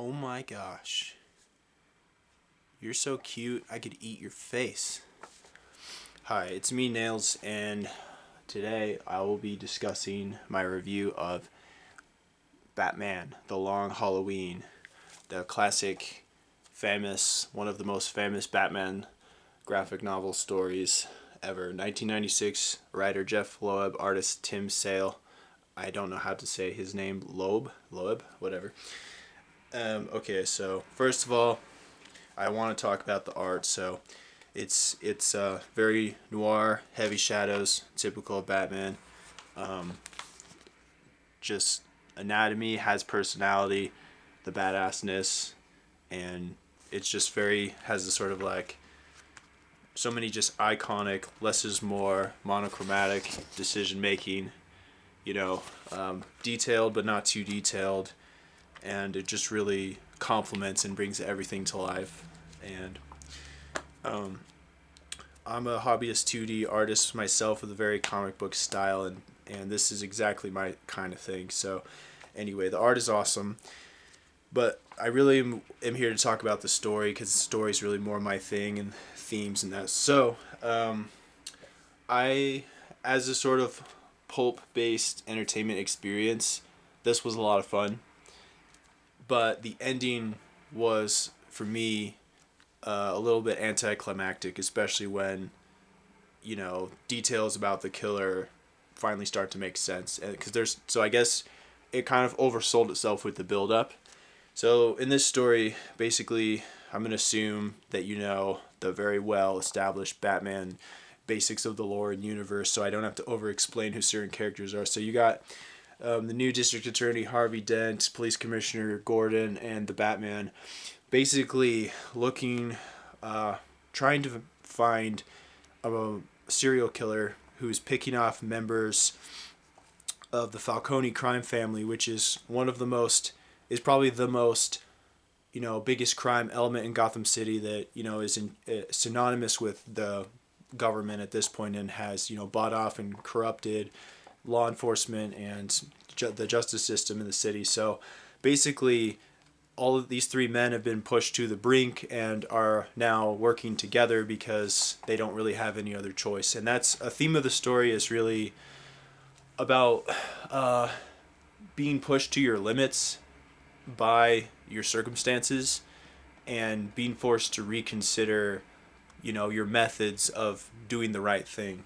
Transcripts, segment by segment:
Oh my gosh. You're so cute, I could eat your face. Hi, it's me, Nails, and today I will be discussing my review of Batman, The Long Halloween, the classic, famous, one of the most famous Batman graphic novel stories ever. 1996, writer Jeff Loeb, artist Tim Sale. I don't know how to say his name, Loeb, whatever. Okay, so first of all, I want to talk about the art. So it's very noir, heavy shadows, typical of Batman. Um, just anatomy has personality, the badassness, and it's just very has a sort of like so many just iconic, less is more, monochromatic decision making. Detailed but not too detailed, and it just really complements and brings everything to life. And um, I'm a hobbyist 2D artist myself with a very comic book style, and this is exactly my kind of thing. So, anyway, the art is awesome, but I really am here to talk about the story because the story is really more my thing and themes and that. So, I, as a sort of pulp based entertainment experience, this was a lot of fun, but the ending was, for me, a little bit anticlimactic, especially when details about the killer finally start to make sense. Because I guess it kind of oversold itself with the build up. So in this story, basically, I'm gonna assume that you know the very well established Batman basics of the lore and universe, so I don't have to over explain who certain characters are. So you got the new district attorney Harvey Dent, police commissioner Gordon, and the Batman, basically trying to find a serial killer who's picking off members of the Falcone crime family, which is probably the most, biggest crime element in Gotham City that, is synonymous with the government at this point and has, bought off and corrupted law enforcement and the justice system in the city. So basically, all of these three men have been pushed to the brink and are now working together because they don't really have any other choice. And that's a theme of the story, is really about being pushed to your limits by your circumstances and being forced to reconsider, your methods of doing the right thing.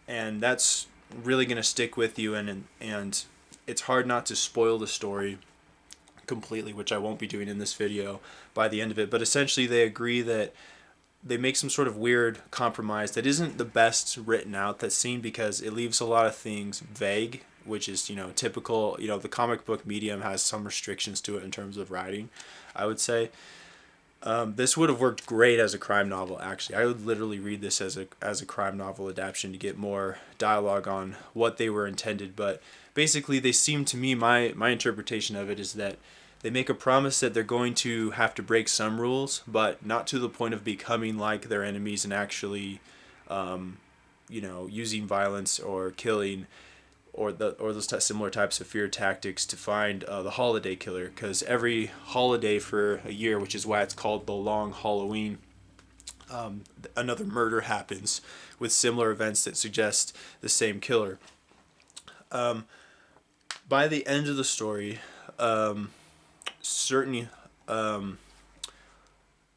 And that's really going to stick with you, and it's hard not to spoil the story completely, which I won't be doing in this video by the end of it. But essentially, they agree that they make some sort of weird compromise that isn't the best written out, that scene, because it leaves a lot of things vague, which is, typical. The comic book medium has some restrictions to it in terms of writing, I would say. This would have worked great as a crime novel, actually. I would literally read this as a crime novel adaptation to get more dialogue on what they were intended. But basically, they seem to me, my interpretation of it is that they make a promise that they're going to have to break some rules, but not to the point of becoming like their enemies and actually, using violence or killing or those similar types of fear tactics to find the holiday killer. Because every holiday for a year, which is why it's called the Long Halloween, another murder happens with similar events that suggest the same killer. By the end of the story, certainly,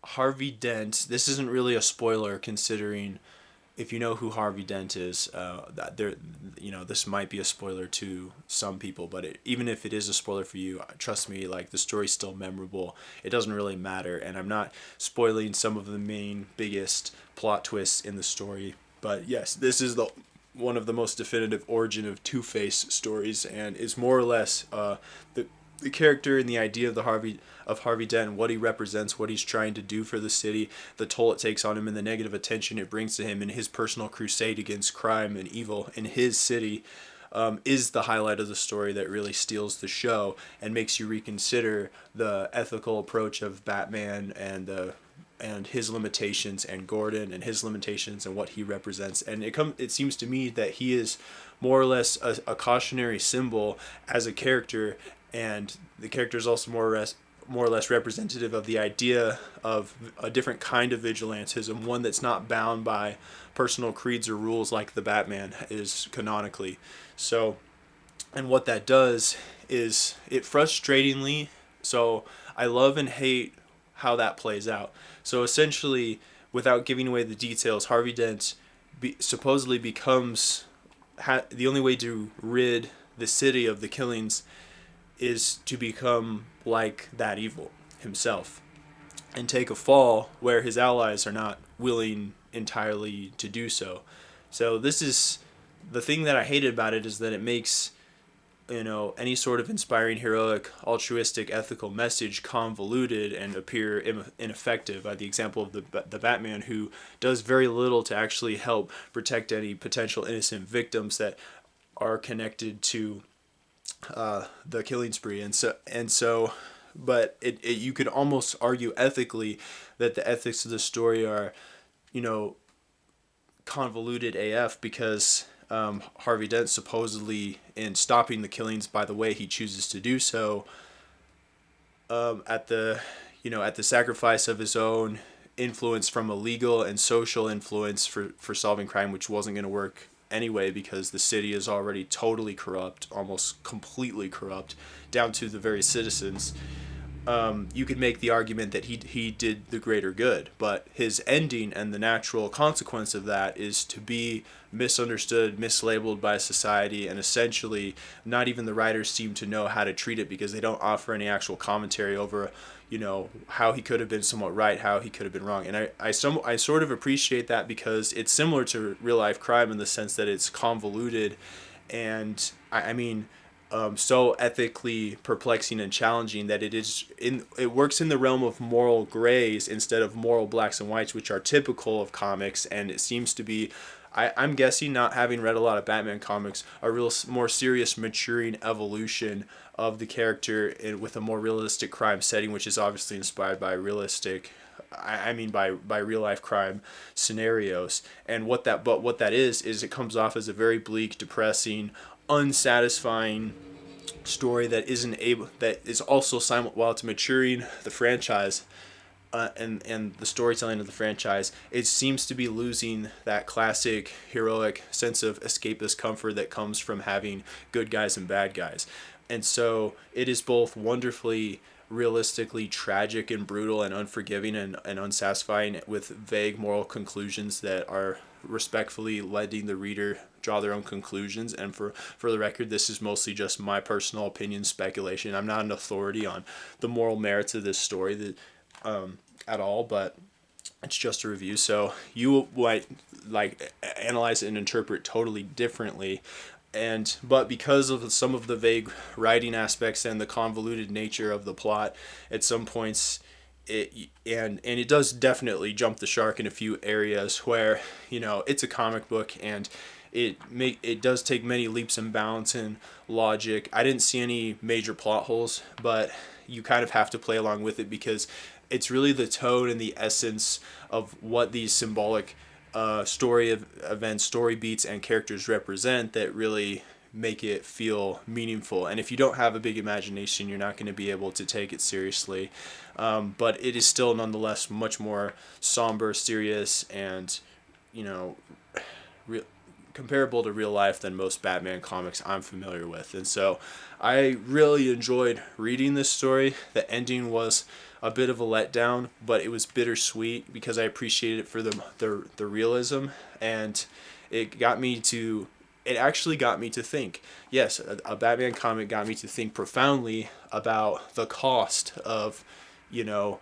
Harvey Dent. This isn't really a spoiler, considering if you know who Harvey Dent is. This might be a spoiler to some people, but even if it is a spoiler for you, trust me, like, the story's still memorable. It doesn't really matter, and I'm not spoiling some of the main biggest plot twists in the story. But yes, this is one of the most definitive origin of Two-Face stories, and is more or less the character and the idea of Harvey Dent and what he represents, what he's trying to do for the city, the toll it takes on him, and the negative attention it brings to him in his personal crusade against crime and evil in his city, is the highlight of the story that really steals the show and makes you reconsider the ethical approach of Batman and his limitations, and Gordon and his limitations, and what he represents. And it seems to me that he is more or less a cautionary symbol as a character, and the character is also more or less more or less representative of the idea of a different kind of vigilantism, one that's not bound by personal creeds or rules like the Batman is canonically. So, and what that does is it frustratingly, so I love and hate how that plays out. So essentially, without giving away the details, Harvey Dent supposedly becomes the only way to rid the city of the killings is to become like that evil himself and take a fall where his allies are not willing entirely to do so. So this is the thing that I hated about it, is that it makes, you know, any sort of inspiring, heroic, altruistic, ethical message convoluted and appear ineffective. By the example of the Batman, who does very little to actually help protect any potential innocent victims that are connected to the killing spree. And so, but you could almost argue ethically that the ethics of the story are, you know, convoluted AF, because Harvey Dent supposedly, in stopping the killings by the way he chooses to do so, at the, you know, at the sacrifice of his own influence from a legal and social influence for solving crime, which wasn't going to work anyway because the city is already totally corrupt, almost completely corrupt, down to the very citizens. You could make the argument that he did the greater good, but his ending and the natural consequence of that is to be misunderstood, mislabeled by society, and essentially not even the writers seem to know how to treat it, because they don't offer any actual commentary over, you know, how he could have been somewhat right, how he could have been wrong. And I sort of appreciate that, because it's similar to real life crime in the sense that it's convoluted, and I mean, so ethically perplexing and challenging that it works in the realm of moral grays instead of moral blacks and whites, which are typical of comics. And it seems to be, I'm guessing, not having read a lot of Batman comics, a real more serious maturing evolution of the character with a more realistic crime setting, which is obviously inspired by realistic, I mean by real life crime scenarios. And what that is it comes off as a very bleak, depressing, unsatisfying story that is also while it's maturing the franchise, and the storytelling of the franchise, it seems to be losing that classic heroic sense of escapist comfort that comes from having good guys and bad guys. And so it is both wonderfully realistically tragic and brutal and unforgiving and unsatisfying, with vague moral conclusions that are respectfully letting the reader draw their own conclusions. And for the record, this is mostly just my personal opinion, speculation. I'm not an authority on the moral merits of this story at all, but it's just a review, so you might analyze it and interpret totally differently. But because of some of the vague writing aspects and the convoluted nature of the plot, at some points it does definitely jump the shark in a few areas where, you know, it's a comic book, and it does take many leaps and bounds in logic. I didn't see any major plot holes, but you kind of have to play along with it, because it's really the tone and the essence of what these symbolic story events, story beats, and characters represent that really make it feel meaningful. And if you don't have a big imagination, you're not going to be able to take it seriously. But it is still nonetheless much more somber, serious, and, you know, comparable to real life than most Batman comics I'm familiar with. And so I really enjoyed reading this story. The ending was a bit of a letdown, but it was bittersweet because I appreciated it for the realism, and it actually got me to think. Yes, a Batman comic got me to think profoundly about the cost of, you know,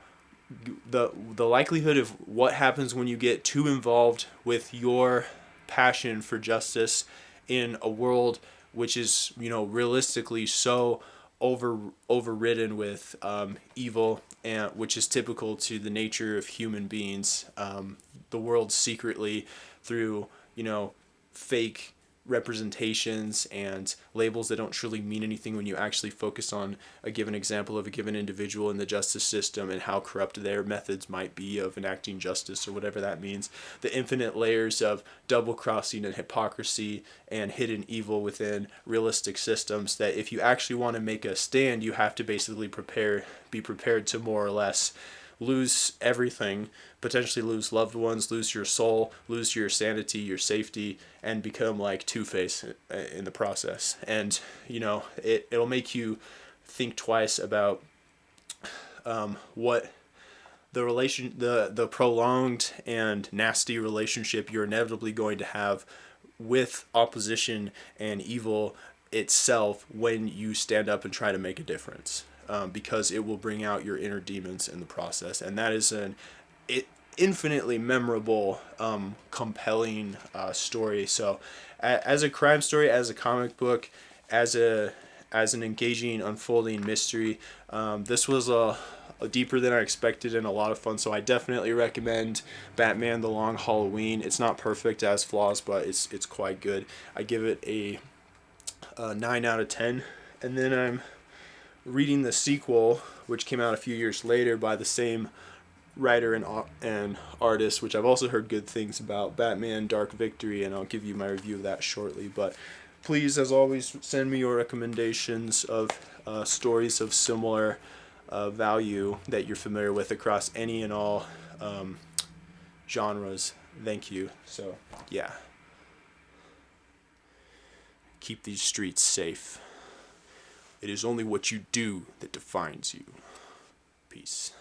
the likelihood of what happens when you get too involved with your passion for justice in a world which is, you know, realistically so overridden with evil, and which is typical to the nature of human beings. The world secretly, through, you know, fake representations and labels that don't truly mean anything when you actually focus on a given example of a given individual in the justice system and how corrupt their methods might be of enacting justice or whatever that means. The infinite layers of double crossing and hypocrisy and hidden evil within realistic systems, that if you actually want to make a stand, you have to basically be prepared to more or less lose everything, potentially lose loved ones, lose your soul, lose your sanity, your safety, and become like Two-Face in the process. And it'll make you think twice about what the prolonged and nasty relationship you're inevitably going to have with opposition and evil itself when you stand up and try to make a difference, because it will bring out your inner demons in the process. And that is an infinitely memorable, compelling story. So as a crime story, as a comic book, as an engaging, unfolding mystery, this was a deeper than I expected and a lot of fun. So I definitely recommend Batman: The Long Halloween. It's not perfect, it has flaws, but it's quite good. I give it a 9 out of 10. And then I'm reading the sequel, which came out a few years later by the same writer and artist, which I've also heard good things about, Batman: Dark Victory, and I'll give you my review of that shortly. But please, as always, send me your recommendations of stories of similar value that you're familiar with across any and all genres. Thank you. So, yeah. Keep these streets safe. It is only what you do that defines you. Peace.